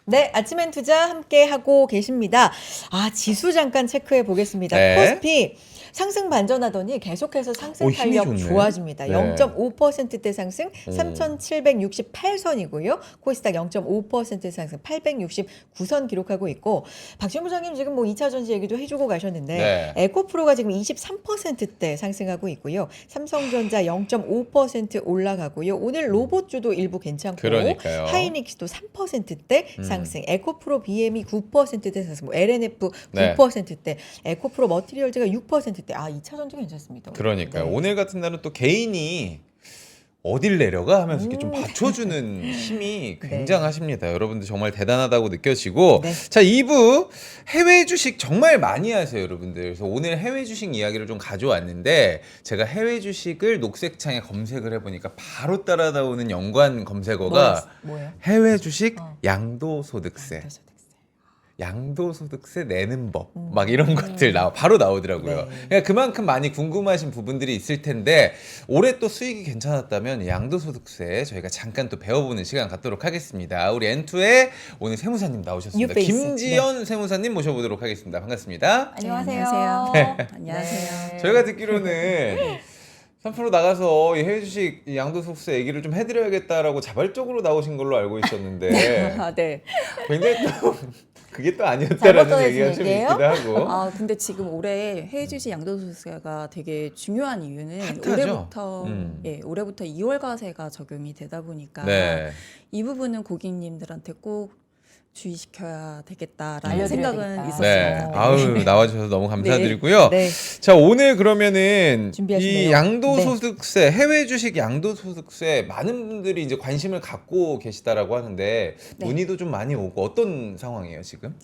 네, 아침엔 투자 함께 하고 계십니다. 지수 잠깐 체크해 보겠습니다. 네. 코스피 상승 반전하더니 계속해서 상승 힘이 탄력 좋네. 좋아집니다. 네. 0.5%대 상승 3,768선이고요. 코스닥 0.5% 상승 869선 기록하고 있고, 박지원 부장님 지금 뭐 2차 전지 얘기도 해주고 가셨는데 네. 에코프로가 지금 23%대 상승하고 있고요. 삼성전자 0.5% 올라가고요. 오늘 로봇주도 일부 괜찮고 그러니까요. 하이닉스도 3%대 상승, 에코프로 BM이 9%대 상승, 뭐 LNF 네. 9%대, 에코프로 머티리얼즈가 6%대. 2차 전지 괜찮습니다. 그러니까요. 네. 오늘 같은 날은 또 개인이 어딜 내려가 하면서 이렇게 좀 받쳐주는 힘이 굉장하십니다. 여러분들 정말 대단하다고 느껴지고. 네. 자, 2부 해외 주식 정말 많이 하세요, 여러분들. 그래서 오늘 해외 주식 이야기를 좀 가져왔는데, 제가 해외 주식을 녹색창에 검색을 해보니까 바로 따라 나오는 연관 검색어가 뭐예요? 해외 주식 양도소득세. 양도소득세. 양도소득세 내는 법, 막 이런 것들 바로 나오더라고요. 네. 그러니까 그만큼 많이 궁금하신 부분들이 있을 텐데, 올해 또 수익이 괜찮았다면 양도소득세 저희가 잠깐 또 배워보는 시간 갖도록 하겠습니다. 우리 N2의 오늘 세무사님 나오셨습니다. 뉴페이스. 김지연 세무사님 모셔보도록 하겠습니다. 반갑습니다. 안녕하세요. 안녕하세요. 네. 저희가 듣기로는 3프로 나가서 이 해외 주식 이 양도소득세 얘기를 좀 해드려야겠다라고 자발적으로 나오신 걸로 알고 있었는데, 네. 굉장히 또 그게 또 아니었다라는 잘못 얘기가 좀 얘기예요? 있기도 하고. 근데 지금 올해 해외 주식 양도소득세가 되게 중요한 이유는 핫하죠? 올해부터 2월 과세가 적용이 되다 보니까 네. 이 부분은 고객님들한테 꼭 주의시켜야 되겠다라는 알려드려야 생각은 되겠다. 있었습니다. 네. 아우, 나와주셔서 너무 감사드리고요. 네. 자, 오늘 그러면은 준비하시네요. 이 양도소득세, 해외 주식 양도소득세 많은 분들이 이제 관심을 갖고 계시다라고 하는데, 네. 문의도 좀 많이 오고 어떤 상황이에요, 지금?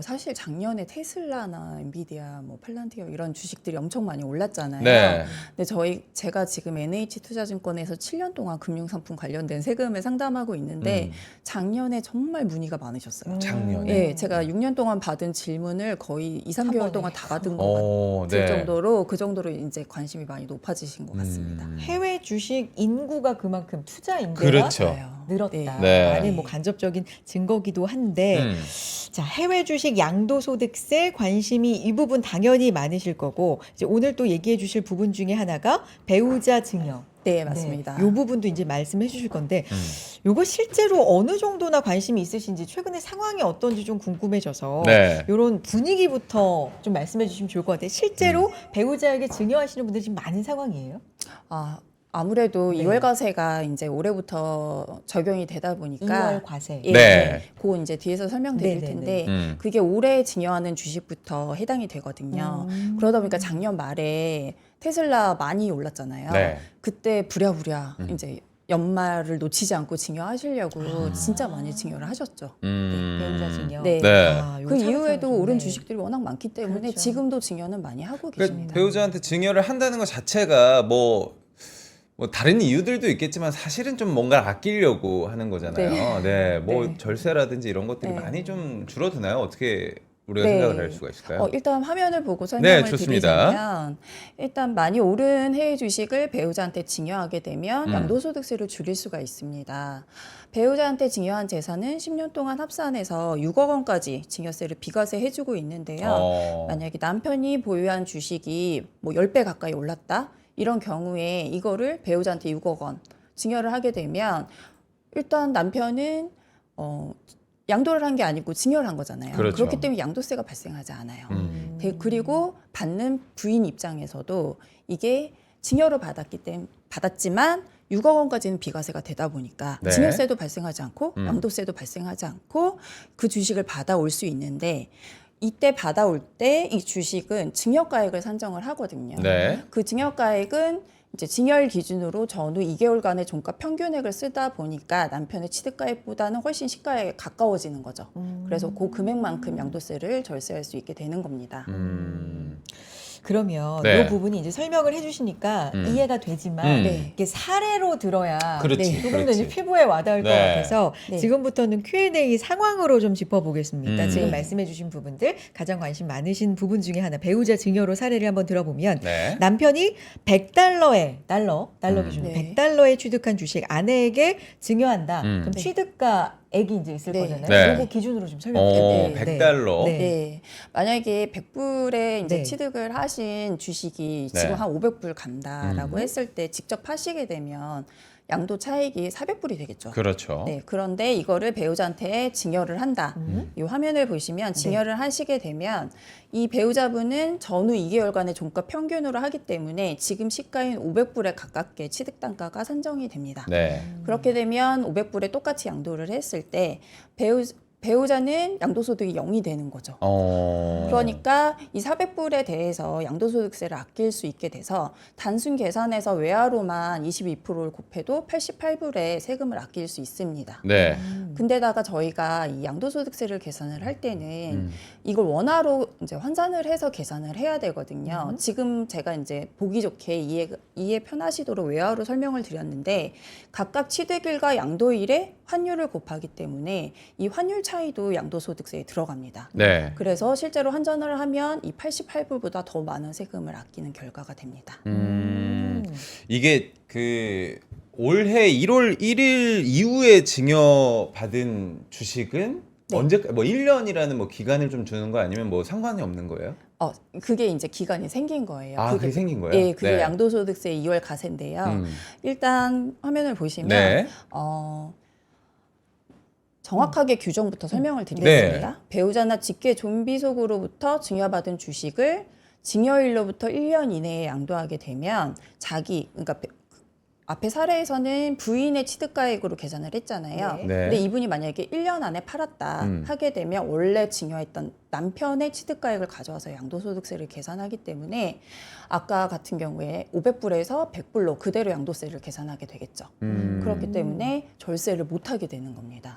사실 작년에 테슬라나 엔비디아, 뭐 팔란티어 이런 주식들이 엄청 많이 올랐잖아요. 네. 근데 제가 지금 NH투자증권에서 7년 동안 금융상품 관련된 세금을 상담하고 있는데 작년에 정말 문의가 많으셨어요. 작년에. 예, 제가 6년 동안 받은 질문을 거의 2, 3개월 동안 다 받은 것 같을 네. 정도로 그 정도로 이제 관심이 많이 높아지신 것 같습니다. 해외 주식 인구가 그만큼 투자 인구가 그렇죠. 맞아요. 늘었다. 네. 아니 뭐 간접적인 증거기도 한데, 자, 해외 주식 양도소득세 관심이 이 부분 당연히 많으실 거고, 이제 오늘 또 얘기해 주실 부분 중에 하나가 배우자 증여. 네, 맞습니다. 이 부분도 이제 말씀해 주실 건데, 요거 실제로 어느 정도나 관심이 있으신지, 최근에 상황이 어떤지 좀 궁금해져서 네. 이런 분위기부터 좀 말씀해 주시면 좋을 것 같아요. 실제로 배우자에게 증여하시는 분들이 지금 많은 상황이에요? 아무래도 네. 2월 과세가 이제 올해부터 적용이 되다 보니까 2월 과세. 예, 네. 예. 그거 이제 뒤에서 설명드릴 네네네. 텐데 그게 올해 증여하는 주식부터 해당이 되거든요. 그러다 보니까 작년 말에 테슬라 많이 올랐잖아요. 네. 그때 부랴부랴 이제 연말을 놓치지 않고 증여하시려고 진짜 많이 증여를 하셨죠. 배우자 증여. 네. 네. 요거 그 참 이후에도 좋네. 오른 주식들이 워낙 많기 때문에 그렇죠. 지금도 증여는 많이 하고 그러니까 계십니다. 배우자한테 증여를 한다는 것 자체가 뭐 다른 이유들도 있겠지만 사실은 좀 뭔가 아끼려고 하는 거잖아요. 네. 뭐 네. 절세라든지 이런 것들이 네. 많이 좀 줄어드나요? 어떻게 우리가 네. 생각을 할 수가 있을까요? 일단 화면을 보고 설명을 네, 좋습니다. 드리자면 일단 많이 오른 해외 주식을 배우자한테 증여하게 되면 양도소득세를 줄일 수가 있습니다. 배우자한테 증여한 재산은 10년 동안 합산해서 6억 원까지 증여세를 비과세 해주고 있는데요. 만약에 남편이 보유한 주식이 뭐 10배 가까이 올랐다? 이런 경우에 이거를 배우자한테 6억 원 증여를 하게 되면 일단 남편은 양도를 한 게 아니고 증여를 한 거잖아요. 그렇죠. 그렇기 때문에 양도세가 발생하지 않아요. 그리고 받는 부인 입장에서도 이게 증여를 받았지만 6억 원까지는 비과세가 되다 보니까 네. 증여세도 발생하지 않고 양도세도 발생하지 않고 그 주식을 받아올 수 있는데, 이때 받아올 때 이 주식은 증여가액을 산정을 하거든요. 네. 그 증여가액은 이제 증여일 기준으로 전후 2개월간의 종가 평균액을 쓰다 보니까 남편의 취득가액보다는 훨씬 시가에 가까워지는 거죠. 그래서 그 금액만큼 양도세를 절세할 수 있게 되는 겁니다. 그러면 네. 이 부분이 이제 설명을 해주시니까 이해가 되지만 네. 이게 사례로 들어야 그렇지, 조금 더 그렇지. 이제 피부에 와닿을 것 네. 같아서 네. 지금부터는 Q&A 상황으로 좀 짚어보겠습니다. 지금 네. 말씀해주신 부분들, 가장 관심 많으신 부분 중에 하나, 배우자 증여로 사례를 한번 들어보면 네. 남편이 100달러에 달러 기준으로 네. 100달러에 취득한 주식 아내에게 증여한다. 그럼 네. 취득가 액이 이제 있을 네. 거잖아요. 네. 요거 기준으로 좀 설명해 주세요. 네. 100달러. 네. 네. 만약에 100불에 이제 네. 취득을 하신 주식이 네. 지금 한 500불 간다라고 음. 했을 때 직접 파시게 되면 양도 차익이 400불이 되겠죠. 그렇죠. 네, 그런데 이거를 배우자한테 증여를 한다. 이 화면을 보시면 증여를 하시게 되면 이 배우자분은 전후 2개월간의 종가 평균으로 하기 때문에 지금 시가인 500불에 가깝게 취득 단가가 산정이 됩니다. 네. 그렇게 되면 500불에 똑같이 양도를 했을 때 배우자는 양도소득이 0이 되는 거죠. 그러니까 이 400불에 대해서 양도소득세를 아낄 수 있게 돼서 단순 계산해서 외화로만 22%를 곱해도 88불의 세금을 아낄 수 있습니다. 네. 근데다가 저희가 이 양도소득세를 계산을 할 때는 이걸 원화로 이제 환산을 해서 계산을 해야 되거든요. 지금 제가 이제 보기 좋게 이해 편하시도록 외화로 설명을 드렸는데 각각 취득일과 양도일에 환율을 곱하기 때문에 이 환율 차이도 양도소득세에 들어갑니다. 네. 그래서 실제로 환전을 하면 이 88불보다 더 많은 세금을 아끼는 결과가 됩니다. 이게 그 올해 1월 1일 이후에 증여받은 주식은 네. 언제 뭐 1년이라는 뭐 기간을 좀 주는 거 아니면 뭐 상관이 없는 거예요? 그게 이제 기간이 생긴 거예요. 아, 그게 생긴 거예요? 예, 그게 네. 양도소득세 2월 가세인데요. 일단 화면을 보시면 네. 정확하게 규정부터 설명을 드리겠습니다. 네. 배우자나 직계 좀비 속으로부터 증여받은 주식을 증여일로부터 1년 이내에 양도하게 되면 그러니까 앞에 사례에서는 부인의 취득가액으로 계산을 했잖아요. 네. 네. 근데 이분이 만약에 1년 안에 팔았다 하게 되면 원래 증여했던 남편의 취득가액을 가져와서 양도소득세를 계산하기 때문에 아까 같은 경우에 500불에서 100불로 그대로 양도세를 계산하게 되겠죠. 그렇기 때문에 절세를 못하게 되는 겁니다.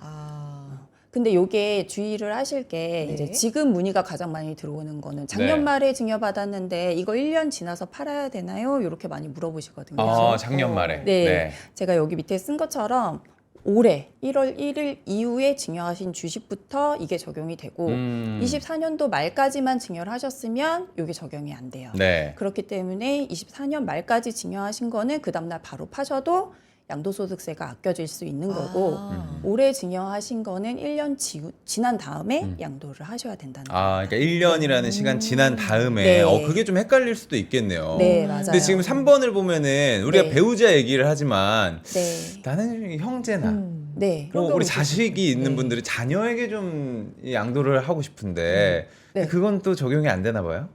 근데 요게 주의를 하실 게 네. 이제 지금 문의가 가장 많이 들어오는 거는 작년 네. 말에 증여받았는데 이거 1년 지나서 팔아야 되나요? 이렇게 많이 물어보시거든요. 아, 작년 말에. 네. 제가 여기 밑에 쓴 것처럼 올해 1월 1일 이후에 증여하신 주식부터 이게 적용이 되고 24년도 말까지만 증여를 하셨으면 이게 적용이 안 돼요. 네. 그렇기 때문에 24년 말까지 증여하신 거는 그 다음날 바로 파셔도 양도소득세가 아껴질 수 있는 거고 올해 증여하신 거는 1년 지난 다음에 양도를 하셔야 된다는 거예요. 아, 그러니까 1년이라는 시간 지난 다음에 네. 그게 좀 헷갈릴 수도 있겠네요. 네, 맞아요. 근데 지금 3번을 보면은 우리가 네. 배우자 얘기를 하지만 네. 나는 형제나 네. 뭐 그런 우리 경우 자식이 있는 네. 분들이 자녀에게 좀 양도를 하고 싶은데 네. 그건 또 적용이 안 되나 봐요?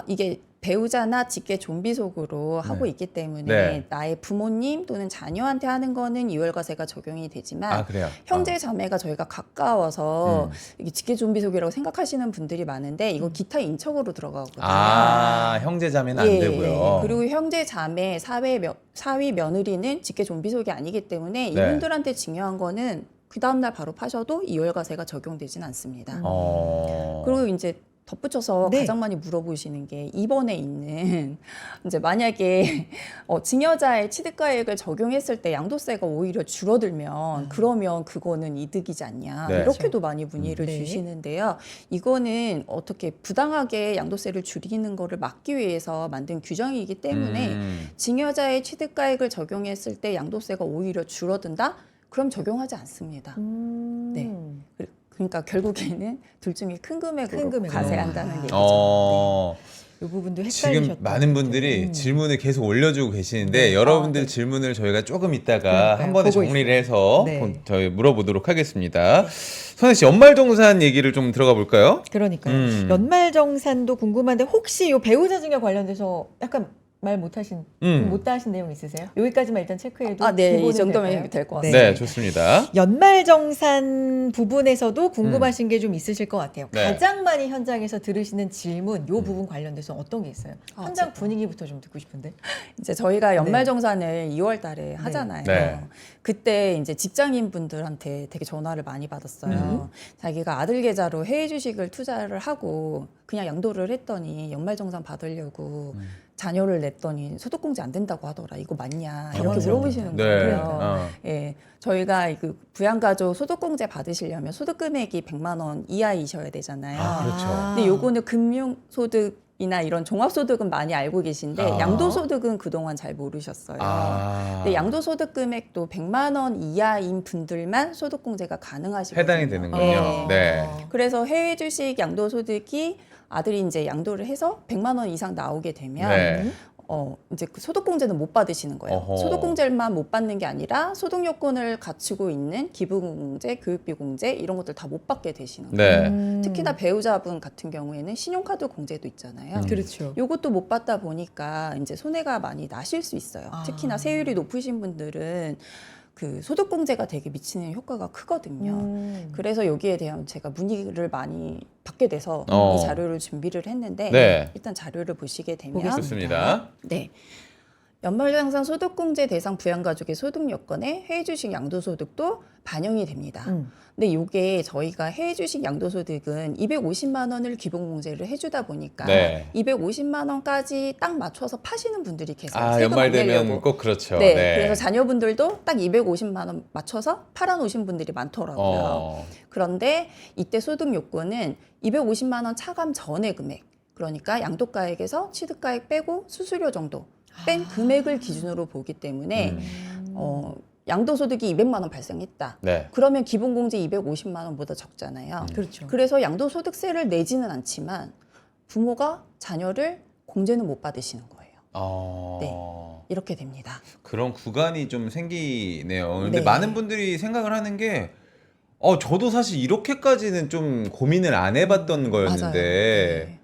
이게 배우자나 직계 좀비 속으로 하고 있기 때문에 네. 나의 부모님 또는 자녀한테 하는 거는 이월과세가 적용이 되지만 그래요? 형제 자매가 저희가 가까워서 이게 직계 좀비 속이라고 생각하시는 분들이 많은데 이거 기타 인척으로 들어가거든요. 형제 자매는 안 예, 되고요. 그리고 형제 자매 사위 며느리는 직계 좀비 속이 아니기 때문에 네. 이분들한테 증여한 거는 그 다음날 바로 파셔도 이월과세가 적용되진 않습니다. 그리고 이제 덧붙여서 네. 가장 많이 물어보시는 게 2번에 있는 이제 만약에 증여자의 취득가액을 적용했을 때 양도세가 오히려 줄어들면 그러면 그거는 이득이지 않냐 네. 이렇게도 많이 문의를 네. 주시는데요. 이거는 어떻게 부당하게 양도세를 줄이는 거를 막기 위해서 만든 규정이기 때문에 증여자의 취득가액을 적용했을 때 양도세가 오히려 줄어든다? 그럼 적용하지 않습니다. 네. 그러니까 결국에는 둘 중에 큰 금액으로 과세한다는 얘기죠. 이 부분도 헷갈리셨다. 지금 많은 분들이 질문을 계속 올려주고 계시는데 여러분들 질문을 저희가 조금 이따가 한 번에 정리를 해서 저희 물어보도록 하겠습니다. 선혜 씨, 연말정산 얘기를 좀 들어가 볼까요? 그러니까요. 연말정산도 궁금한데 혹시 이 배우자 증여 관련돼서 약간 말 못하신 못다하신 내용 있으세요? 여기까지만 일단 체크해도 네, 이 기본은 정도면 될 것 같습니다. 네, 좋습니다. 연말정산 부분에서도 궁금하신 게 좀 있으실 것 같아요. 네. 가장 많이 현장에서 들으시는 질문, 이 부분 관련돼서 어떤 게 있어요? 현장 분위기부터 좀 듣고 싶은데. 이제 저희가 연말정산을 2월달에 하잖아요. 네. 그때 이제 직장인 분들한테 되게 전화를 많이 받았어요. 자기가 아들 계좌로 해외 주식을 투자를 하고 그냥 양도를 했더니 연말정산 받으려고 자녀를 냈더니 소득공제 안 된다고 하더라. 이거 맞냐? 이렇게 맞아. 물어보시는 네. 거예요. 예, 저희가 그 부양가족 소득공제 받으시려면 소득 금액이 100만 원 이하이셔야 되잖아요. 아, 그렇죠. 근데 요거는 금융소득이나 이런 종합소득은 많이 알고 계신데 아. 양도소득은 그동안 잘 모르셨어요. 근데 양도소득 금액도 100만 원 이하인 분들만 소득공제가 가능하시거든요. 해당이 되는군요. 네. 네. 그래서 해외 주식 양도소득이 아들이 이제 양도를 해서 100만 원 이상 나오게 되면 네. 이제 그 소득공제는 못 받으시는 거예요. 어허. 소득공제만 못 받는 게 아니라 소득 요건을 갖추고 있는 기부공제, 교육비공제 이런 것들 다 못 받게 되시는 거예요. 네. 특히나 배우자분 같은 경우에는 신용카드 공제도 있잖아요. 그렇죠. 요것도 못 받다 보니까 이제 손해가 많이 나실 수 있어요. 아. 특히나 세율이 높으신 분들은 그 소득공제가 되게 미치는 효과가 크거든요. 그래서 여기에 대한 제가 문의를 많이 받게 돼서 이 자료를 준비를 했는데 네. 일단 자료를 보시게 되면 보겠습니다. 좋습니다. 네. 연말정산 소득공제 대상 부양가족의 소득 요건에 해외주식 양도소득도 반영이 됩니다. 근데 이게 저희가 해외주식 양도소득은 250만 원을 기본공제를 해주다 보니까 네. 250만 원까지 딱 맞춰서 파시는 분들이 계세요. 아, 세금 연말 안 내려고. 되면 꼭 그렇죠. 네, 네. 그래서 자녀분들도 딱 250만 원 맞춰서 팔아놓으신 분들이 많더라고요. 그런데 이때 소득 요건은 250만 원 차감 전의 금액, 그러니까 양도가액에서 취득가액 빼고 수수료 정도 뺀 금액을 기준으로 보기 때문에 양도소득이 200만 원 발생했다. 네. 그러면 기본공제 250만 원보다 적잖아요. 그렇죠. 그래서 양도소득세를 내지는 않지만 부모가 자녀를 공제는 못 받으시는 거예요. 네. 이렇게 됩니다. 그런 구간이 좀 생기네요. 근데 네. 많은 분들이 생각을 하는 게 저도 사실 이렇게까지는 좀 고민을 안 해봤던 거였는데 맞아요. 네.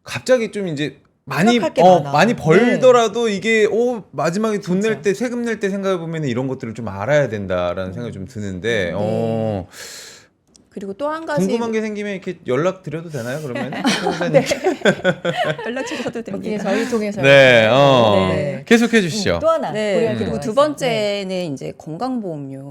갑자기 좀 이제 많이 생각할 게 많아. 많이 네. 벌더라도 이게 마지막에 돈 진짜. 낼 때 세금 낼 때 생각해 보면 이런 것들을 좀 알아야 된다라는 생각이 좀 드는데 네. 그리고 또 한 가지 궁금한 게 생기면 이렇게 연락 드려도 되나요? 그러면 네. 연락 주셔도 예, 됩니다. 저희 통해서 네, 네. 계속해 주시죠. 또 하나 네, 고려할 그리고 필요가 두 있어요. 번째는 이제 건강보험료.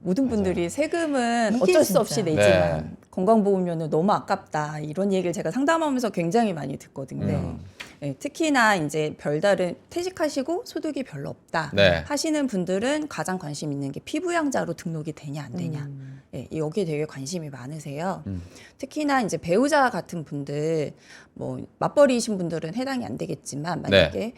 모든 분들이 세금은 이게 어쩔 수 진짜. 없이 내지만 건강보험료는 너무 아깝다 이런 얘기를 제가 상담하면서 굉장히 많이 듣거든요. 네, 특히나 이제 별다른 퇴직하시고 소득이 별로 없다 네. 하시는 분들은 가장 관심 있는 게 피부양자로 등록이 되냐 안 되냐. 네, 여기에 되게 관심이 많으세요. 특히나 이제 배우자 같은 분들, 뭐 맞벌이이신 분들은 해당이 안 되겠지만 만약에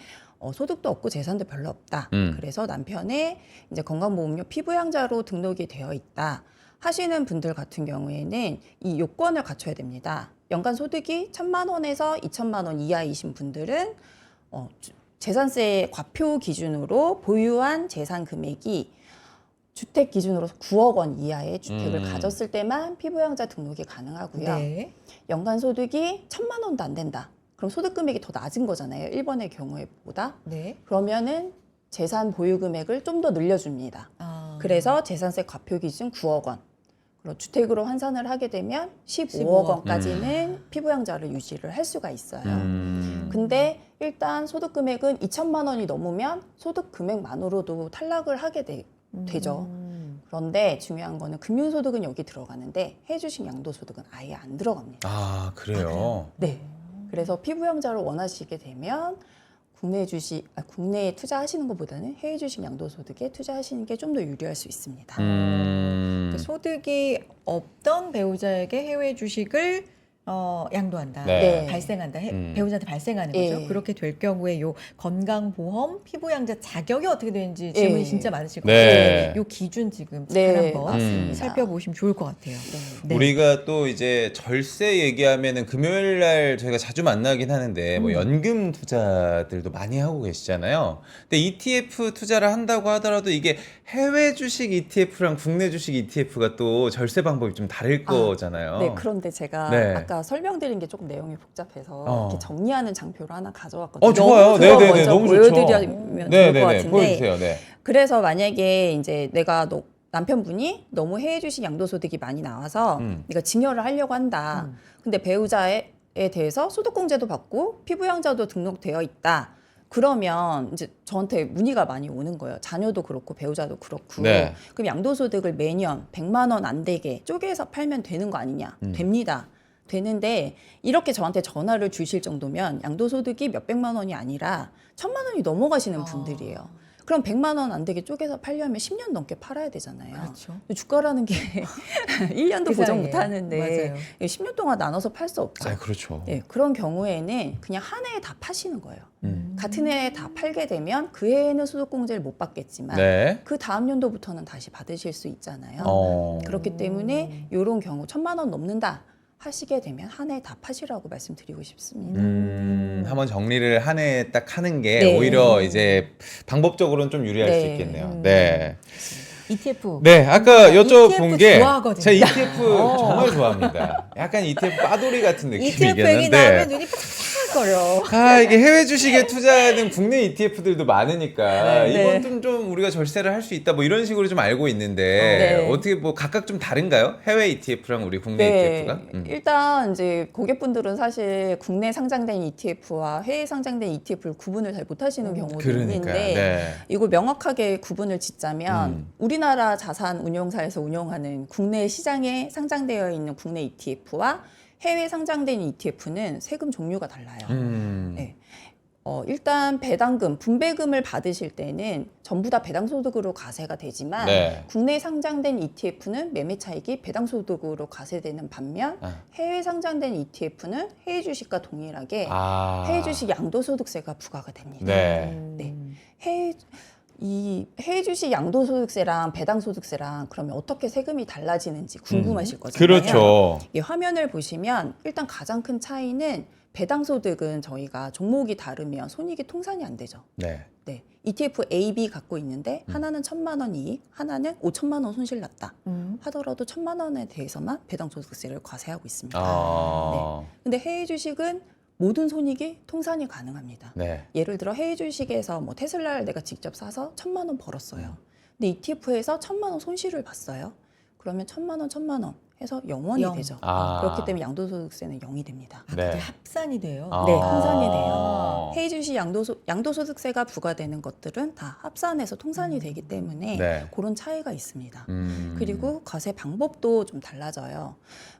소득도 없고 재산도 별로 없다. 그래서 남편의 이제 건강보험료 피부양자로 등록이 되어 있다 하시는 분들 같은 경우에는 이 요건을 갖춰야 됩니다. 연간 소득이 1,000만 원에서 2,000만 원 이하이신 분들은 재산세 과표 기준으로 보유한 재산 금액이 주택 기준으로 9억 원 이하의 주택을 가졌을 때만 피부양자 등록이 가능하고요. 네. 연간 소득이 1,000만 원도 안 된다. 그럼 소득 금액이 더 낮은 거잖아요. 1번의 경우에보다. 네. 그러면은 재산 보유 금액을 좀 더 늘려줍니다. 그래서 재산세 과표 기준 9억 원. 그리고 주택으로 환산을 하게 되면 15억 원까지는 피부양자를 유지를 할 수가 있어요. 근데 일단 소득 금액은 2천만 원이 넘으면 소득 금액만으로도 탈락을 하게 되죠. 그런데 중요한 거는 금융소득은 여기 들어가는데 해주식 양도소득은 아예 안 들어갑니다. 아, 그래요? 네. 그래서 피부양자를 원하시게 되면 국내에 투자하시는 것보다는 해외 주식 양도소득에 투자하시는 게 좀 더 유리할 수 있습니다. 소득이 없던 배우자에게 해외 주식을 양도한다, 네. 발생한다, 배우자한테 발생하는 거죠. 예. 그렇게 될 경우에 요 건강보험 피부양자 자격이 어떻게 되는지 예. 질문이 진짜 많으실 것 네. 같아요. 요 기준 지금 잘 네, 한번 맞습니다. 살펴보시면 좋을 것 같아요. 네. 네. 우리가 또 이제 절세 얘기하면은 금요일 날 저희가 자주 만나긴 하는데 뭐 연금 투자들도 많이 하고 계시잖아요. 근데 ETF 투자를 한다고 하더라도 이게 해외 주식 ETF랑 국내 주식 ETF가 또 절세 방법이 좀 다를 거잖아요. 네, 그런데 제가 네. 아까 설명드린 게 조금 내용이 복잡해서 이렇게 정리하는 장표를 하나 가져왔거든요. 좋아요. 그거 네네네, 먼저 너무 좋죠. 보여드리면 좋을 것 네네네, 같은데. 보여주세요. 네. 그래서 만약에 이제 내가 남편분이 너무 해외 주식 양도소득이 많이 나와서 내가 증여를 하려고 한다. 근데 배우자에 대해서 소득공제도 받고 피부양자도 등록되어 있다. 그러면 이제 저한테 문의가 많이 오는 거예요. 자녀도 그렇고 배우자도 그렇고. 네. 그럼 양도소득을 매년 100만 원 안 되게 쪼개서 팔면 되는 거 아니냐? 됩니다. 되는데 이렇게 저한테 전화를 주실 정도면 양도소득이 몇백만 원이 아니라 1,000만 원이 넘어가시는 분들이에요. 그럼 100만 원 안 되게 쪼개서 팔려면 10년 넘게 팔아야 되잖아요. 그렇죠. 주가라는 게 1년도 그 보장 사이에. 못 하는데 맞아요. 10년 동안 나눠서 팔 수 없죠. 아, 그렇죠. 네, 그런 경우에는 그냥 한 해에 다 파시는 거예요. 같은 해에 다 팔게 되면 그 해에는 소득공제를 못 받겠지만 네. 그 다음 연도부터는 다시 받으실 수 있잖아요. 그렇기 때문에 이런 경우 1,000만 원 넘는다 하시게 되면 한 해 다 파시라고 말씀드리고 싶습니다. 한번 정리를 한 해 딱 하는 게 네. 오히려 이제 방법적으로는 좀 유리할 수 네. 있겠네요. 네. ETF. 네, 아까 여쭤본 ETF 게 좋아하거든요. 제가 ETF 정말 좋아합니다. 약간 ETF 빠돌이 같은 느낌이 ETF 얘기 나오면 있겠는데 눈이 반짝거려. 아, 이게 해외 주식에 투자하는 국내 ETF들도 많으니까 네. 이건 좀 우리가 절세를 할 수 있다 뭐 이런 식으로 좀 알고 있는데 네. 어떻게 뭐 각각 좀 다른가요? 해외 ETF랑 우리 국내 ETF가? 일단 이제 고객분들은 사실 국내 상장된 ETF와 해외 상장된 ETF를 구분을 잘 못하시는 경우도 그러니까요. 있는데 네. 이걸 명확하게 구분을 짓자면 우리나라 자산 운용사에서 운영하는 국내 시장에 상장되어 있는 국내 ETF와 해외 상장된 ETF는 세금 종류가 달라요. 네. 일단 배당금, 분배금을 받으실 때는 전부 다 배당소득으로 과세가 되지만 네. 국내 상장된 ETF는 매매 차익이 배당소득으로 과세되는 반면 해외 상장된 ETF는 해외 주식과 동일하게 해외 주식 양도소득세가 부과가 됩니다. 네. 네. 해외 주식 양도소득세랑 배당소득세랑 그러면 어떻게 세금이 달라지는지 궁금하실 거잖아요. 그렇죠. 이 화면을 보시면 일단 가장 큰 차이는 배당소득은 저희가 종목이 다르면 손익이 통산이 안 되죠. 네. 네. ETF A, B 갖고 있는데 하나는 1,000만 원 이익, 하나는 5천만 원 손실 났다 하더라도 1,000만 원에 대해서만 배당소득세를 과세하고 있습니다. 네. 근데 해외 주식은 모든 손익이 통산이 가능합니다. 네. 예를 들어 해외 주식에서 뭐 테슬라를 내가 직접 사서 1,000만 원 벌었어요. 근데 ETF에서 1,000만 원 손실을 봤어요. 그러면 1,000만 원 해서 0원이 영. 되죠. 아. 그렇기 때문에 양도소득세는 0이 됩니다. 네. 그게 합산이 돼요. 아. 네, 합산이 돼요. 아. 해외 주식 양도소득세가 부과되는 것들은 다 합산해서 통산이 되기 때문에 네. 그런 차이가 있습니다. 그리고 과세 방법도 좀 달라져요.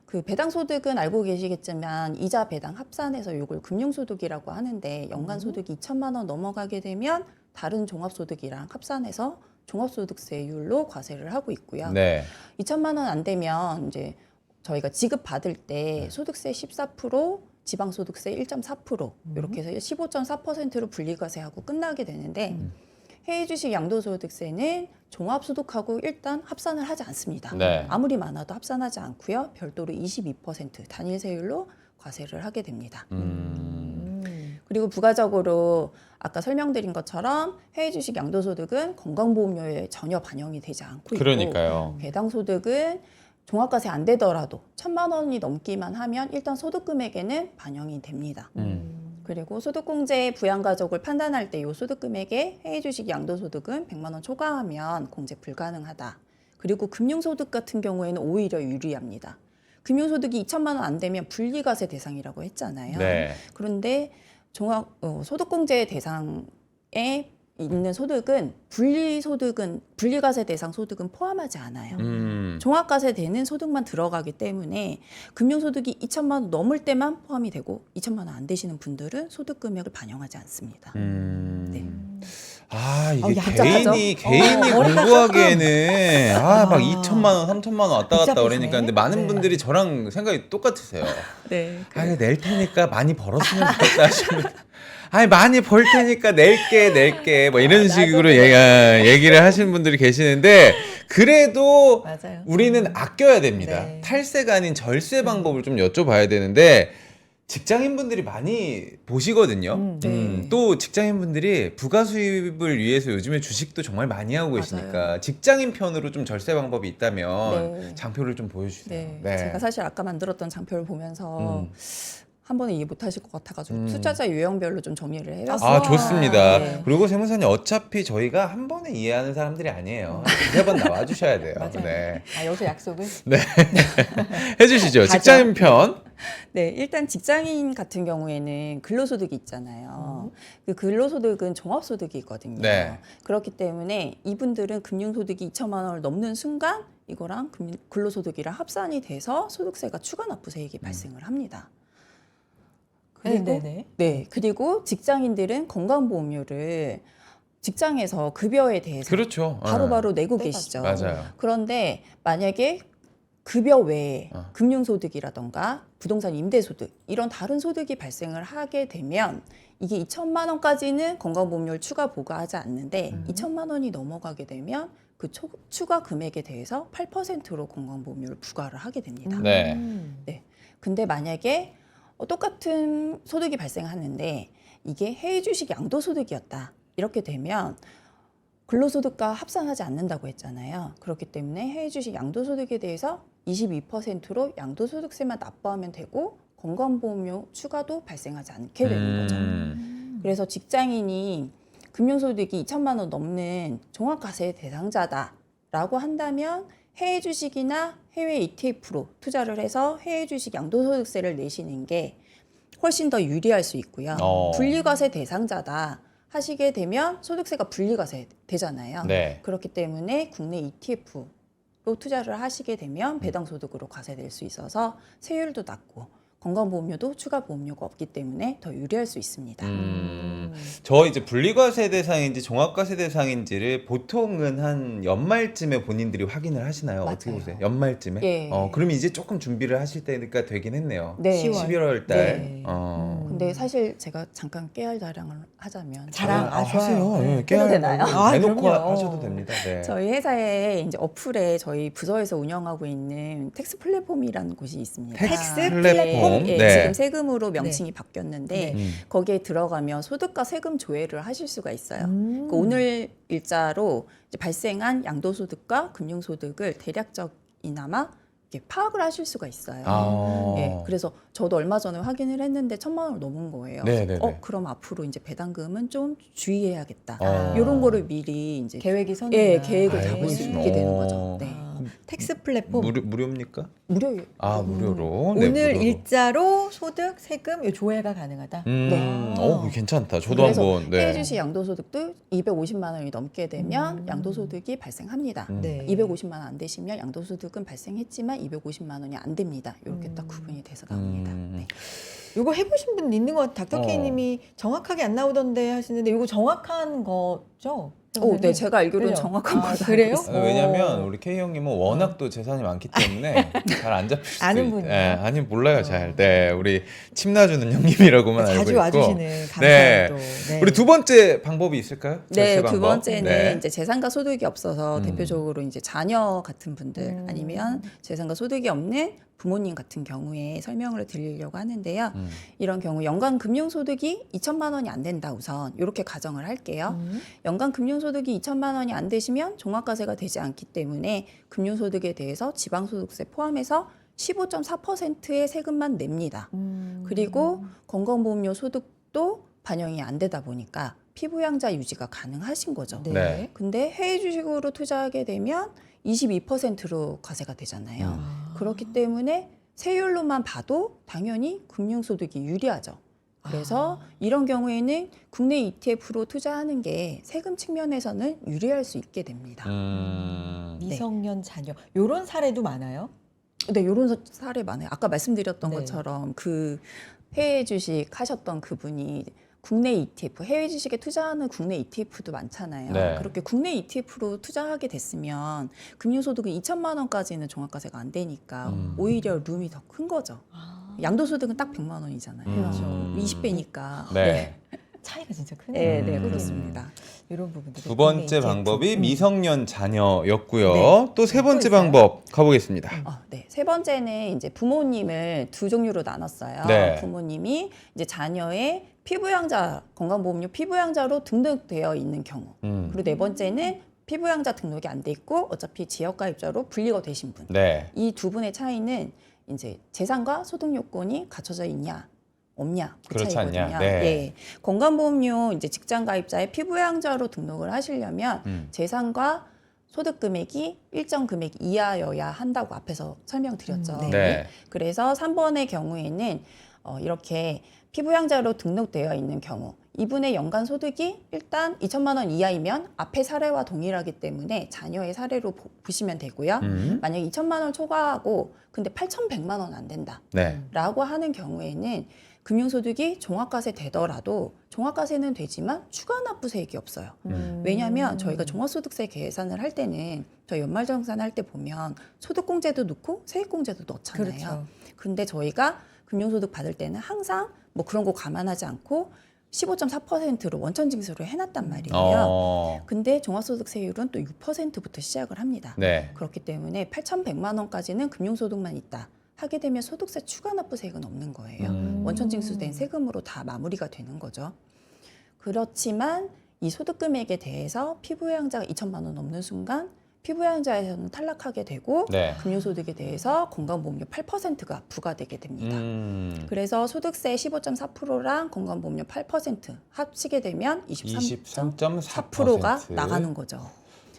그 배당소득은 알고 계시겠지만 이자 배당 합산해서 이걸 금융소득이라고 하는데 연간소득이 2천만 원 넘어가게 되면 다른 종합소득이랑 합산해서 종합소득세율로 과세를 하고 있고요. 네. 2천만 원 안 되면 이제 저희가 지급 받을 때 소득세 14%, 지방소득세 1.4% 이렇게 해서 15.4%로 분리과세하고 끝나게 되는데 해외 주식 양도소득세는 종합소득하고 일단 합산을 하지 않습니다. 네. 아무리 많아도 합산하지 않고요. 별도로 22% 단일세율로 과세를 하게 됩니다. 그리고 부가적으로 아까 설명드린 것처럼 해외 주식 양도소득은 건강보험료에 전혀 반영이 되지 않고 있고 그러니까요. 배당소득은 종합과세 안 되더라도 1,000만 원이 넘기만 하면 일단 소득금액에는 반영이 됩니다. 그리고 소득공제 부양가족을 판단할 때 이 소득금액에 해외 주식 양도소득은 100만 원 초과하면 공제 불가능하다. 그리고 금융소득 같은 경우에는 오히려 유리합니다. 금융소득이 2천만 원 안 되면 분리과세 대상이라고 했잖아요. 네. 그런데 소득공제 대상에 있는 소득은 분리과세 대상 소득은 포함하지 않아요. 종합과세 되는 소득만 들어가기 때문에 금융소득이 2천만 원 넘을 때만 포함이 되고 2천만 원 안 되시는 분들은 소득 금액을 반영하지 않습니다. 네. 아, 이게 복잡하죠? 개인이 머리가 공부하기에는 막 2천만 원, 3천만 원 왔다 갔다 복잡해지네. 그러니까 근데 많은 네. 분들이 저랑 생각이 똑같으세요. 네. 이거 낼 테니까 많이 벌었으면 좋겠다 하시는 아니 많이 벌 테니까 낼게 뭐 이런 식으로 얘기를 하시는 분들이 계시는데 그래도 맞아요. 우리는 아껴야 됩니다. 네. 탈세가 아닌 절세 방법을 좀 여쭤봐야 되는데 직장인분들이 많이 보시거든요. 네. 또 직장인분들이 부가 수입을 위해서 요즘에 주식도 정말 많이 하고 계시니까 맞아요. 직장인 편으로 좀 절세 방법이 있다면 네. 장표를 좀 보여주세요. 네. 제가 사실 아까 만들었던 장표를 보면서 한 번에 이해 못하실 것 같아가지고 투자자 유형별로 좀 정리를 해봤어요. 아, 좋습니다. 네. 그리고 세무사님 어차피 저희가 한 번에 이해하는 사람들이 아니에요. 세 번 나와주셔야 돼요. 맞아요. 네. 여기서 약속을. 해주시죠. 직장인 편. 네, 일단 직장인 같은 경우에는 근로소득이 있잖아요. 그 근로소득은 종합소득이거든요. 네. 그렇기 때문에 이분들은 금융소득이 2천만 원을 넘는 순간 이거랑 근로소득이랑 합산이 돼서 소득세가 추가 납부세액이 발생을 합니다. 그리고 네네네. 네, 그리고 직장인들은 건강보험료를 직장에서 급여에 대해서 그렇죠. 바로바로 내고 네, 계시죠. 맞아요. 그런데 만약에 급여 외에 금융소득이라던가 부동산 임대소득 이런 다른 소득이 발생을 하게 되면 이게 2천만 원까지는 건강보험료를 추가 부과하지 않는데 2천만 원이 넘어가게 되면 그 추가 금액에 대해서 8%로 건강보험료를 부과를 하게 됩니다. 네. 네. 근데 만약에 똑같은 소득이 발생하는데 이게 해외주식 양도소득이었다. 이렇게 되면 근로소득과 합산하지 않는다고 했잖아요. 그렇기 때문에 해외주식 양도소득에 대해서 22%로 양도소득세만 납부하면 되고 건강보험료 추가도 발생하지 않게 되는 거죠. 그래서 직장인이 금융소득이 2천만 원 넘는 종합과세 대상자다라고 한다면 해외 주식이나 해외 ETF로 투자를 해서 해외 주식 양도소득세를 내시는 게 훨씬 더 유리할 수 있고요. 분리과세 대상자다 하시게 되면 소득세가 분리과세 되잖아요. 네. 그렇기 때문에 국내 ETF로 투자를 하시게 되면 배당소득으로 과세될 수 있어서 세율도 낮고 건강보험료도 추가 보험료가 없기 때문에 더 유리할 수 있습니다. 저 이제 분리과세 대상인지 종합과세 대상인지를 보통은 한 연말쯤에 본인들이 확인을 하시나요? 어떻게 맞아요. 보세요? 연말쯤에? 예. 그럼 이제 조금 준비를 하실 때가 되긴 했네요. 네. 11월 달. 네. 근데 사실 제가 잠깐 깨알 자랑을 하자면 자랑 아, 좋아요. 하세요. 네. 예, 해도 깨알 되나요? 아, 대놓고 그럼요. 하셔도 됩니다. 네. 저희 회사에 이제 어플에 저희 부서에서 운영하고 있는 텍스 플랫폼이라는 곳이 있습니다. 텍스 플랫폼? 네. 지금 세금으로 명칭이 바뀌었는데 네. 거기에 들어가면 소득과 세금 조회를 하실 수가 있어요. 음. 그 오늘 일자로 이제 발생한 양도소득과 금융소득을 대략적이나마 이렇게 파악을 하실 수가 있어요. 예, 그래서 저도 얼마 전에 확인을 했는데 1,000만 원을 넘은 거예요. 네네네. 그럼 앞으로 이제 배당금은 좀 주의해야겠다. 어. 이런 거를 미리 이제 계획이 선다. 예, 계획을 알고 잡을 수 있구나. 있게 되는 어. 거죠. 네. 텍스 플랫폼 무료입니까? 무료예요. 아, 무료로. 네, 오늘 무료로. 일자로 소득, 세금 요 조회가 가능하다. 네. 괜찮다. 저도 그래서 한번. 네. 해외주식 양도소득도 250만 원이 넘게 되면 양도소득이 발생합니다. 네. 250만 원 안 되시면 양도소득은 발생했지만 250만 원이 안 됩니다. 이렇게 딱 구분이 돼서 나옵니다. 네. 요거 해보신 분 있는 것 같아요. 닥터케이님이 정확하게 안 나오던데 하시는데 요거 정확한 거죠? 네, 제가 알기로는 그죠? 정확한 거다. 그래요? 왜냐면 우리 K 형님은 워낙 또 재산이 많기 때문에 잘 안 잡힐 수도 아는 있- 분이요? 아니 몰라요 잘. 네, 우리 침 놔주는 형님이라고만 알고 자주 있고. 와주시는 감사합니다. 네. 네. 우리 두 번째 방법이 있을까요? 네, 절세 두 방법? 번째는 네. 이제 재산과 소득이 없어서 대표적으로 이제 자녀 같은 분들 아니면 재산과 소득이 없는 부모님 같은 경우에 설명을 드리려고 하는데요. 이런 경우 연간 금융소득이 2천만 원이 안 된다 우선 이렇게 가정을 할게요. 연간 금융소득이 2천만 원이 안 되시면 종합과세가 되지 않기 때문에 금융소득에 대해서 지방소득세 포함해서 15.4%의 세금만 냅니다. 그리고 건강보험료 소득도 반영이 안 되다 보니까 피부양자 유지가 가능하신 거죠. 네. 네. 근데 해외 주식으로 투자하게 되면 22%로 과세가 되잖아요. 그렇기 때문에 세율로만 봐도 당연히 금융소득이 유리하죠. 그래서 이런 경우에는 국내 ETF로 투자하는 게 세금 측면에서는 유리할 수 있게 됩니다. 미성년 자녀 요런 사례도 많아요. 네, 이런 사례 많아요. 아까 말씀드렸던 네. 것처럼 그 해외 주식 하셨던 그분이 국내 ETF, 해외 주식에 투자하는 국내 ETF도 많잖아요. 네. 그렇게 국내 ETF로 투자하게 됐으면 금융소득은 2천만 원까지는 종합과세가 안 되니까 오히려 룸이 더 큰 거죠. 양도소득은 딱 100만 원이잖아요. 그렇죠. 20배니까. 네. 차이가 진짜 크네요. 네, 그렇습니다. 이런 부분들. 두 번째 방법이 미성년 자녀였고요. 네. 또 세 번째 있어요? 방법 가보겠습니다. 네. 세 번째는 이제 부모님을 두 종류로 나눴어요. 네. 부모님이 이제 자녀의 피부양자, 건강보험료 피부양자로 등록되어 있는 경우. 그리고 네 번째는 피부양자 등록이 안 돼 있고 어차피 지역가입자로 분리가 되신 분. 네. 이 두 분의 차이는 이제 재산과 소득 요건이 갖춰져 있냐 없냐 그 그렇지 차이거든요. 않냐. 네. 예. 건강보험료 이제 직장가입자의 피부양자로 등록을 하시려면 재산과 소득 금액이 일정 금액 이하여야 한다고 앞에서 설명드렸죠. 네. 그래서 3번의 경우에는 이렇게 피부양자로 등록되어 있는 경우 이분의 연간 소득이 일단 2천만 원 이하이면 앞의 사례와 동일하기 때문에 자녀의 사례로 보시면 되고요. 만약에 2천만 원 초과하고 근데 8,100만 원 안 된다. 네. 라고 하는 경우에는 금융소득이 종합과세 되더라도 종합과세는 되지만 추가 납부세액이 없어요. 왜냐하면 저희가 종합소득세 계산을 할 때는 저희 연말정산 할 때 보면 소득공제도 넣고 세액공제도 넣잖아요. 그렇죠. 근데 저희가 금융소득 받을 때는 항상 뭐 그런 거 감안하지 않고 15.4%로 원천징수를 해놨단 말이에요. 근데 종합소득세율은 또 6%부터 시작을 합니다. 네. 그렇기 때문에 8,100만 원까지는 금융소득만 있다. 하게 되면 소득세 추가 납부세액은 없는 거예요. 원천징수된 세금으로 다 마무리가 되는 거죠. 그렇지만 이 소득 금액에 대해서 피부양자가 2천만 원 넘는 순간 피부양자에서는 탈락하게 되고 네. 금융소득에 대해서 건강보험료 8%가 부과되게 됩니다. 그래서 소득세 15.4%랑 건강보험료 8% 합치게 되면 23.4%가 23.4%. 나가는 거죠.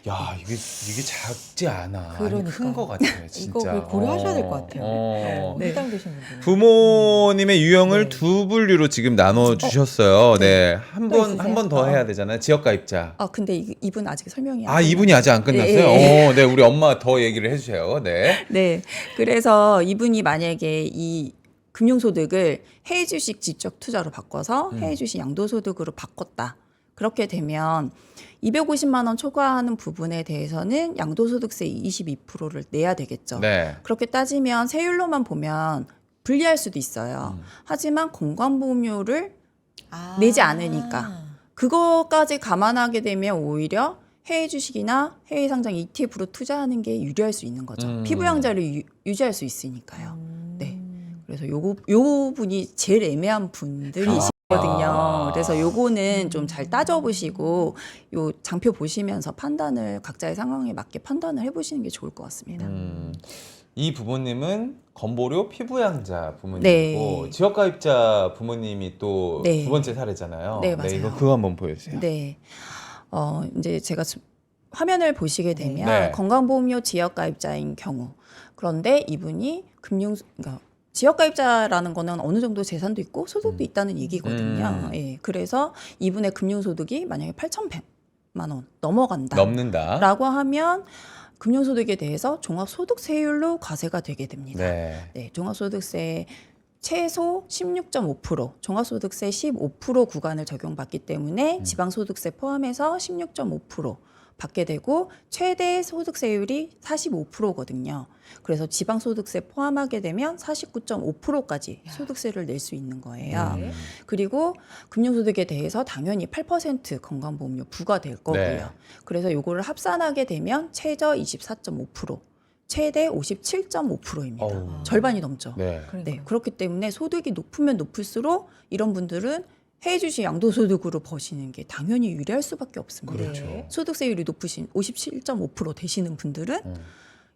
야, 이게 작지 않아. 그러니까. 큰 거 같아, 진짜. 이거 고려하셔야 될 것 같아요. 네. 해당되신 분들. 부모님의 유형을 네. 두 분류로 지금 나눠 주셨어요. 네. 한 또 번 있으세요? 더 해야 되잖아요. 지역 가입자. 근데 이분 아직 설명이 안 아, 이분이 아직 안 끝났어요? 예. 네, 우리 엄마 더 얘기를 해주세요. 네. 네. 그래서 이분이 만약에 이 금융소득을 해외 주식 지적 투자로 바꿔서 해외 주식 양도소득으로 바꿨다. 그렇게 되면 250만 원 초과하는 부분에 대해서는 양도소득세 22%를 내야 되겠죠. 네. 그렇게 따지면 세율로만 보면 불리할 수도 있어요. 하지만 건강보험료를 내지 않으니까. 그거까지 감안하게 되면 오히려 해외 주식이나 해외 상장 ETF로 투자하는 게 유리할 수 있는 거죠. 피부양자를 유지할 수 있으니까요. 네. 그래서 요 분이 제일 애매한 분들이시거든요. 그래서 요거는 좀 잘 따져보시고 요 장표 보시면서 판단을 각자의 상황에 맞게 판단을 해보시는 게 좋을 것 같습니다. 이 부모님은 건보료 피부양자 부모님이고 네. 지역가입자 부모님이 또 두 네. 번째 사례잖아요. 네, 맞아요. 그거 한번 보여주세요. 네. 이제 제가 화면을 보시게 되면 네. 건강보험료 지역가입자인 경우 그런데 이분이 그러니까 지역가입자라는 거는 어느 정도 재산도 있고 소득도 있다는 얘기거든요. 예. 그래서 이분의 금융소득이 만약에 8,100만 원 넘어간다라고 넘는다. 하면 금융소득에 대해서 종합소득세율로 과세가 되게 됩니다. 네. 네, 종합소득세 최소 16.5%, 종합소득세 15% 구간을 적용받기 때문에 지방소득세 포함해서 16.5% 받게 되고 최대 소득세율이 45%거든요. 그래서 지방소득세 포함하게 되면 49.5%까지 소득세를 낼 수 있는 거예요. 네. 그리고 금융소득에 대해서 당연히 8% 건강보험료 부과될 거고요. 네. 그래서 요거를 합산하게 되면 최저 24.5%, 최대 57.5%입니다. 어우. 절반이 넘죠. 네. 네, 그렇기 때문에 소득이 높으면 높을수록 이런 분들은 해외 주식 양도소득으로 버시는 게 당연히 유리할 수밖에 없습니다. 그렇죠. 네. 소득세율이 높으신 57.5% 되시는 분들은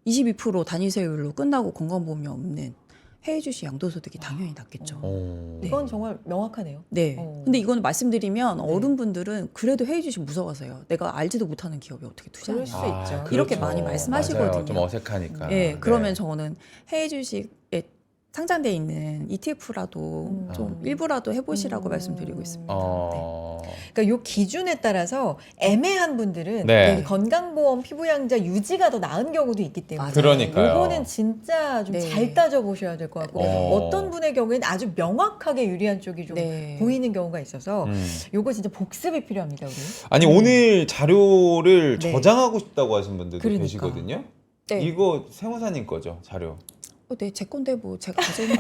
22% 단위세율로 끝나고 건강보험료 없는 해외 주식 양도소득이 당연히 낮겠죠. 오. 이건 정말 명확하네요. 네. 근데 이거는 말씀드리면 네. 어른분들은 그래도 해외 주식 무서워서요. 내가 알지도 못하는 기업에 어떻게 그럴 투자하냐. 수 있죠. 이렇게 그렇죠. 많이 말씀하시거든요. 맞아요. 좀 어색하니까. 네, 그러면 저는 해외 주식에 상장돼 있는 ETF라도 좀 일부라도 해보시라고 말씀드리고 있습니다. 그러니까 요 기준에 따라서 애매한 분들은 네. 이 건강보험 피부양자 유지가 더 나은 경우도 있기 때문에 맞아요. 그러니까요. 요거는 진짜 좀 네. 잘 따져보셔야 될 것 같고 네. 어떤 분의 경우에는 아주 명확하게 유리한 쪽이 좀 네. 보이는 경우가 있어서 요거 진짜 복습이 필요합니다. 우리. 아니 오늘 자료를 네. 저장하고 싶다고 하신 분들도 그러니까. 계시거든요. 네. 이거 세무사님 거죠, 자료. 네, 제 건데 뭐 제가 가져오는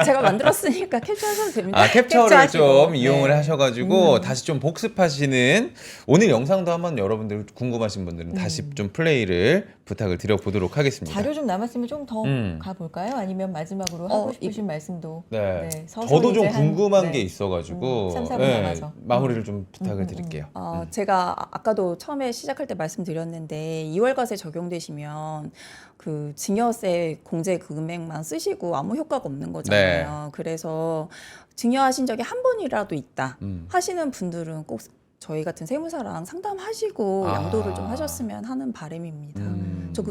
제가 만들었으니까 캡처하셔도 됩니다. 캡처를 캡처하시고. 좀 이용을 네. 하셔가지고 다시 좀 복습하시는 오늘 영상도 한번 여러분들 궁금하신 분들은 다시 좀 플레이를 부탁을 드려보도록 하겠습니다. 자료 좀 남았으면 좀 더 가볼까요? 아니면 마지막으로 하고 싶으신 말씀도 네. 서서히 저도 좀 이제 한- 궁금한 네. 게 있어가지고 3, 4분 네, 남아서. 마무리를 좀 부탁을 드릴게요. 제가 아까도 처음에 시작할 때 말씀드렸는데 2월과세 적용되시면 그 증여세 공제 금액만 쓰시고 아무 효과가 없는 거잖아요. 그래서 증여하신 적이 한 번이라도 있다 하시는 분들은 꼭 저희 같은 세무사랑 상담하시고 아. 양도를 좀 하셨으면 하는 바람입니다.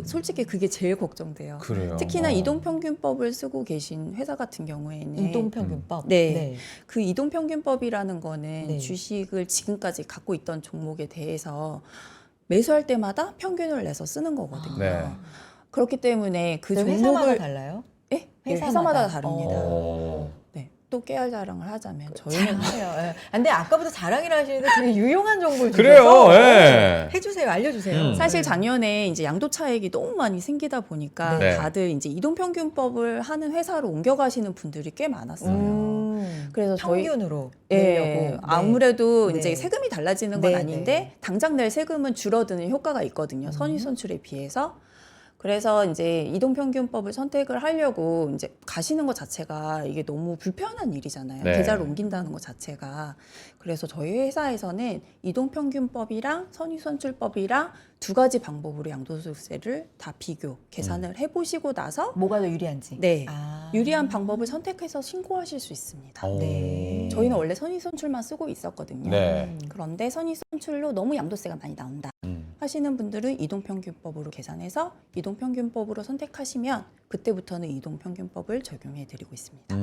솔직히 그게 제일 걱정돼요. 그래요. 특히나 이동평균법을 쓰고 계신 회사 같은 경우에는 이동평균법. 네. 그 이동평균법이라는 거는 네. 주식을 지금까지 갖고 있던 종목에 대해서 매수할 때마다 평균을 내서 쓰는 거거든요. 네. 그렇기 때문에 그 회사마다 종목을 달라요? 네? 회사마다. 회사마다 다릅니다. 어. 네. 또 깨알 자랑을 하자면 저희는 잘해요. 예. 근데 아까부터 자랑이라 하시는데 되게 유용한 정보를 그래요. 주셔서 예. 해주세요. 알려주세요. 사실 작년에 이제 양도 차익이 너무 많이 생기다 보니까 네. 다들 이제 이동평균법을 하는 회사로 옮겨가시는 분들이 꽤 많았어요. 그래서 저희 평균으로 예, 내려고. 네. 아무래도 네. 이제 세금이 달라지는 건 네, 아닌데 네. 당장 낼 세금은 줄어드는 효과가 있거든요. 선입선출에 비해서. 그래서 이제 이동평균법을 선택을 하려고 이제 가시는 것 자체가 이게 너무 불편한 일이잖아요. 네. 계좌를 옮긴다는 것 자체가. 그래서 저희 회사에서는 이동평균법이랑 선입선출법이랑 두 가지 방법으로 양도소득세를 다 비교, 계산을 해보시고 나서 뭐가 더 유리한지. 네, 아. 유리한 방법을 선택해서 신고하실 수 있습니다. 오. 네. 저희는 원래 선입선출만 쓰고 있었거든요. 네. 그런데 선입선출로 너무 양도세가 많이 나온다 하시는 분들은 이동평균법으로 계산해서 이동평균법으로 선택하시면 그때부터는 이동평균법을 적용해 드리고 있습니다.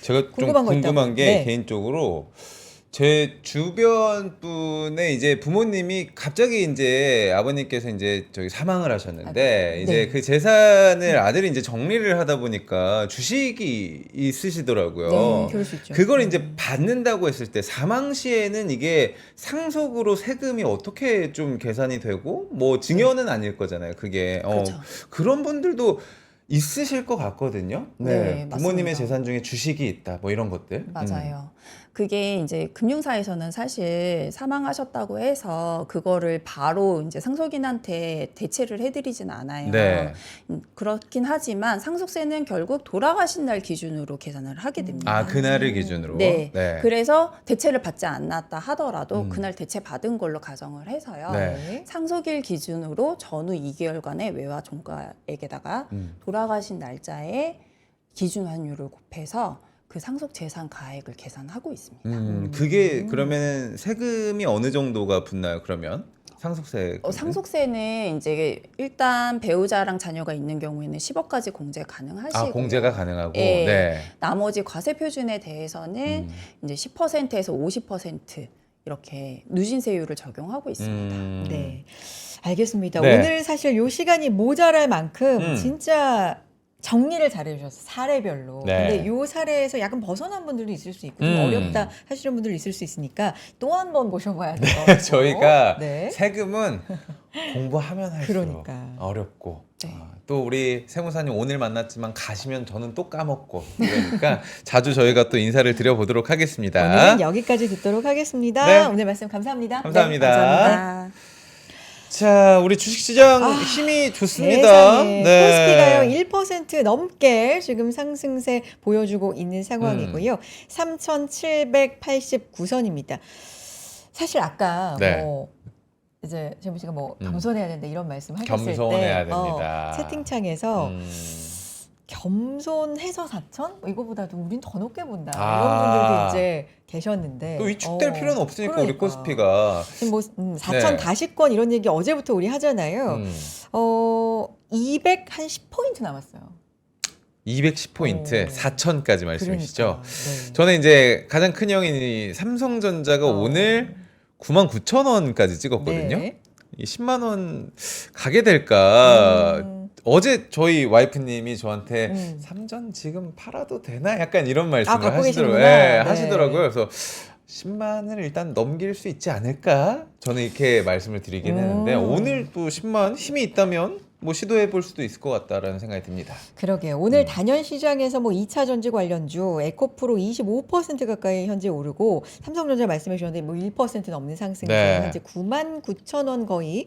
제가 좀 궁금한 거 궁금한 있다고. 게 네. 개인적으로 제 주변 분의 이제 부모님이 갑자기 이제 아버님께서 이제 저기 사망을 하셨는데 이제 네. 그 재산을 아들이 이제 정리를 하다 보니까 주식이 있으시더라고요. 네, 그럴 수 있죠. 그걸 이제 받는다고 했을 때 사망 시에는 이게 상속으로 세금이 어떻게 좀 계산이 되고 뭐 증여는 아닐 거잖아요. 그게 그렇죠. 그런 분들도 있으실 것 같거든요. 네, 부모님의 맞습니다. 재산 중에 주식이 있다, 뭐 이런 것들. 맞아요. 그게 이제 금융사에서는 사실 사망하셨다고 해서 그거를 바로 이제 상속인한테 대체를 해드리진 않아요. 네. 그렇긴 하지만 상속세는 결국 돌아가신 날 기준으로 계산을 하게 됩니다. 아, 그날을 기준으로. 네. 그래서 대체를 받지 않았다 하더라도 그날 대체 받은 걸로 가정을 해서요. 네. 상속일 기준으로 전후 2개월간의 외화 종가액에다가 돌아가신 날짜에 기준 환율을 곱해서 그 상속 재산 가액을 계산하고 있습니다. 그게 그러면 세금이 어느 정도가 붙나요? 그러면 상속세. 상속세는 이제 일단 배우자랑 자녀가 있는 경우에는 10억까지 공제 가능하시고 아, 공제가 가능하고. 예. 네. 나머지 과세 표준에 대해서는 이제 10%에서 50% 이렇게 누진세율을 적용하고 있습니다. 네. 알겠습니다. 네. 오늘 사실 요 시간이 모자랄 만큼 음. 진짜 정리를 잘 해주셨어요. 사례별로. 네. 근데 요 사례에서 약간 벗어난 분들도 있을 수 있고 좀 어렵다 하시는 분들 있을 수 있으니까 또 한 번 모셔봐야 돼요. 저희가 네. 세금은 공부하면 할수록 그러니까. 어렵고 네. 또 우리 세무사님 오늘 만났지만 가시면 저는 또 까먹고 그러니까 자주 저희가 또 인사를 드려보도록 하겠습니다. 오늘은 여기까지 듣도록 하겠습니다. 네. 오늘 말씀 감사합니다. 감사합니다. 네, 감사합니다. 감사합니다. 자, 우리 주식시장 힘이 좋습니다. 세상에. 네. 코스피가요 1% 넘게 지금 상승세 보여주고 있는 상황이고요. 3,789선입니다. 사실 아까 네. 뭐 이제 재무 씨가 뭐 겸손해야 된다 이런 말씀 하셨을 겸손해야 때 됩니다. 채팅창에서 겸손해서 4천? 이거보다도 우린 더 높게 본다. 아. 이런 분들도 이제 계셨는데 또 위축될 필요는 없으니까 우리 그러니까. 코스피가 지금 뭐 4천 네. 다시권 이런 얘기 어제부터 우리 하잖아요. 210포인트 남았어요. 210포인트, 4천까지 말씀이시죠? 그러니까, 네. 저는 이제 가장 큰 형인 삼성전자가 오늘 99,000원까지 찍었거든요. 네. 이 10만 원 가게 될까? 음. 어제 저희 와이프님이 저한테 음. 삼전 지금 팔아도 되나? 약간 이런 말씀을 갖고 하시더라고요. 계시는구나. 네, 네. 하시더라고요. 그래서 10만을 일단 넘길 수 있지 않을까? 저는 이렇게 말씀을 드리긴 했는데 오늘 또 10만 힘이 있다면 뭐 시도해 볼 수도 있을 것 같다라는 생각이 듭니다. 그러게요. 오늘 단연 시장에서 뭐 2차 전지 관련주 에코프로 25% 가까이 현재 오르고 삼성전자 말씀해 주셨는데 뭐 1% 넘는 상승세 네. 현재 99,000원 거의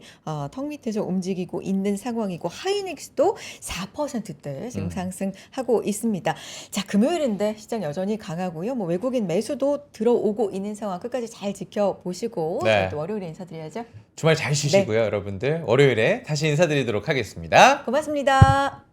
턱 밑에서 움직이고 있는 상황이고 하이닉스도 4%대 지금 상승하고 있습니다. 자, 금요일인데 시장 여전히 강하고요. 뭐 외국인 매수도 들어오고 있는 상황 끝까지 잘 지켜보시고 네. 또 월요일에 인사드려야죠. 주말 잘 쉬시고요, 여러분들. 월요일에 다시 인사드리도록 하겠습니다. 고맙습니다.